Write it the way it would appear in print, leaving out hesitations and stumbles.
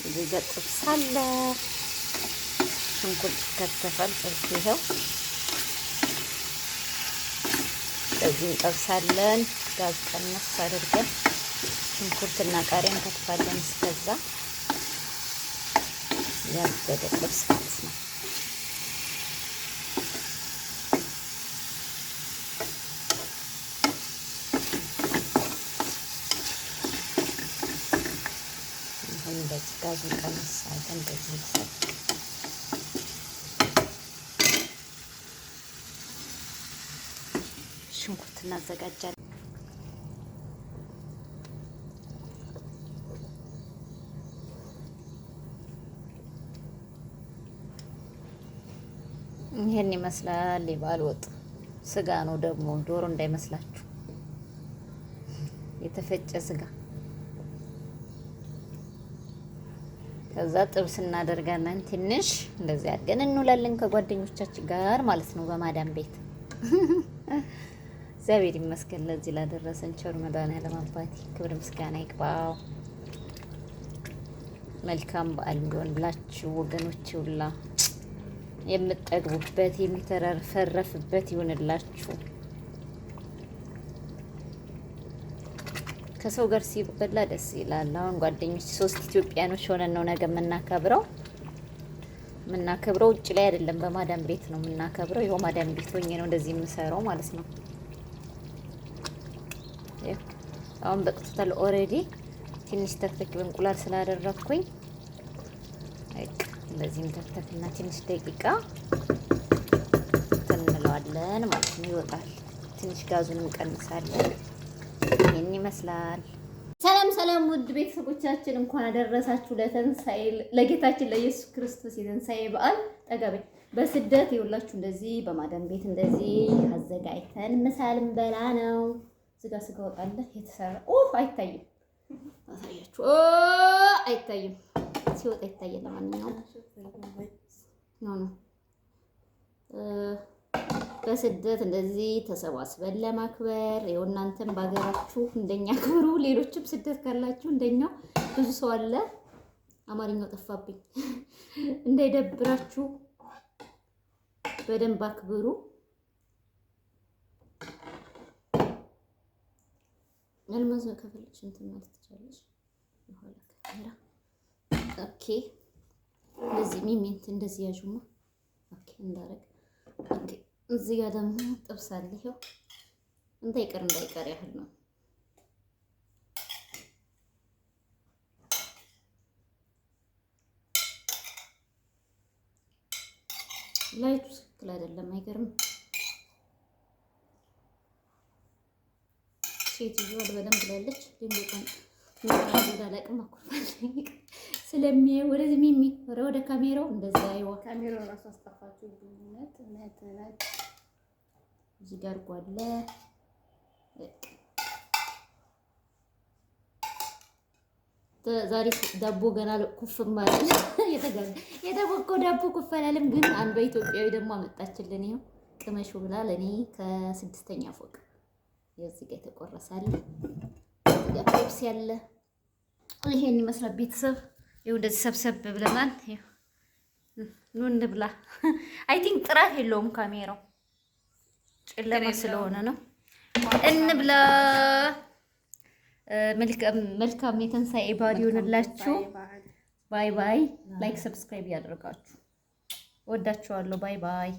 እዚህ ጋር ጥብስ አለ። ሽንኩርት ከተፈል ጥብስ ይኸው እዚህ እንጠብሳለን። ጋዝ ቀነስ አድርገን ሽንኩርትና ቃሪያን ከትፋለን። እስከዛ ያበደ ጥብስ ማለት ነው። አሁን እንደዚህ ጋዙን ቀነስ አድርገን እንደዚህ ይሰጥ ሽንኩርት እናዘጋጃለን። ይሄን ይመስላል የበዓል ወጥ። ስጋ ነው ደግሞ ዶሮ እንዳይመስላችሁ፣ የተፈጨ ስጋ። ከዛ ጥብስ እናደርጋለን። ትንሽ እንደዚህ አድርገን እንውላለን ከጓደኞቻችን ጋር ማለት ነው በማዳም ቤት። እግዚአብሔር ይመስገን ለዚህ ላደረሰን ቸር መድኃኒዓለም አባቴ ክብር ምስጋና ይግባው። መልካም በዓል እንዲሆንላችሁ ወገኖች ሁላ የምትጠግቡበት የሚተረፈረፍበት ይሆንላችሁ። ከሰው ጋር ሲበላ ደስ ይላል። አሁን ጓደኞች 3 ኢትዮጵያኖች ሆነን ነው ነገ የምናከብረው ውጭ ላይ አይደለም፣ በማዳም ቤት ነው የምናከብረው። ይኸው ማዳም ቤት ሆኜ ነው እንደዚህ የምሰራው ማለት ነው። አሁን በቅቶታል ኦልሬዲ። ትንሽ ተክተክ በእንቁላል ስላደረኩኝ እንደዚህም ተክተክና ትንሽ ደቂቃ እንለዋለን ማለት ነው። ይወጣል። ትንሽ ጋዙን እንቀንሳለን። ይሄን ይመስላል። ሰላም ውድ ቤተሰቦቻችን እንኳን አደረሳችሁ ለጌታችን ለኢየሱስ ክርስቶስ የትንሣኤ በዓል። ጠገቤ በስደት ይውላችሁ እንደዚህ በማዳም ቤት እንደዚህ አዘጋጅተን ምሳል እንበላ ነው። ስጋ ወጣለ የተሰራ አይታይም። አሳያችሁ አይታይም። ሲወጣ ይታያል። ለማንኛውም ነው በስደት እንደዚህ ተሰባስበን ለማክበር ይኸው እናንተም በሀገራችሁ እንደኛ ክብሩ። ሌሎችም ስደት ካላችሁ እንደኛው ብዙ ሰው አለ። አማርኛው ጠፋብኝ። እንዳይደብራችሁ በደንብ አክብሩ። መልመዝ ከፈለግሽ እንትን ማለት ትችላለሽ። ይኋላ ካሜራ ኦኬ። እንደዚህ ሚሚንት እንደዚህ ያዡማ። ኦኬ እንዳረግ ኦኬ። እዚህ ጋር ደግሞ ጥብስ አለ። ይሄው እንዳይቀር ያህል ነው። ላይቱ ትክክል አይደለም። አይገርም። ሴትዮዋ በደንብ ብላለች። ድንገት ወዳላቅም አኩርፋለኝ ስለሚያይ ወደዚህ ሚሚ ወደ ካሜራው እንደዛ አይዋ ካሜራው ራሱ አስጠፋችሁ። ነት እዚህ ጋር ጓለ ዛሬ ዳቦ ገና ኩፍ ማለት የተቦከው ዳቦ ኩፍ አላለም። ግን አንዷ ኢትዮጵያዊ ደግሞ አመጣችልን። ይሄው ቅመሹ ብላ ለኔ ከ6ኛ ፎቅ የዚህ ጋር ተቆረሳል። እዚህ ፔፕሲ ያለ ይሄን ይመስላል። ቤተሰብ ይኸው እንደዚህ ሰብሰብ ብለናል። ይኸው ኑ እንብላ። አይ ቲንክ ጥራት የለውም ካሜራው ጨለማ ስለሆነ ነው። እንብላ። መልካም የትንሣኤ በዓል ይሁንላችሁ። ባይ ባይ። ላይክ ሰብስክራይብ ያደርጋችሁ። ወዳችኋለሁ። ባይ ባይ።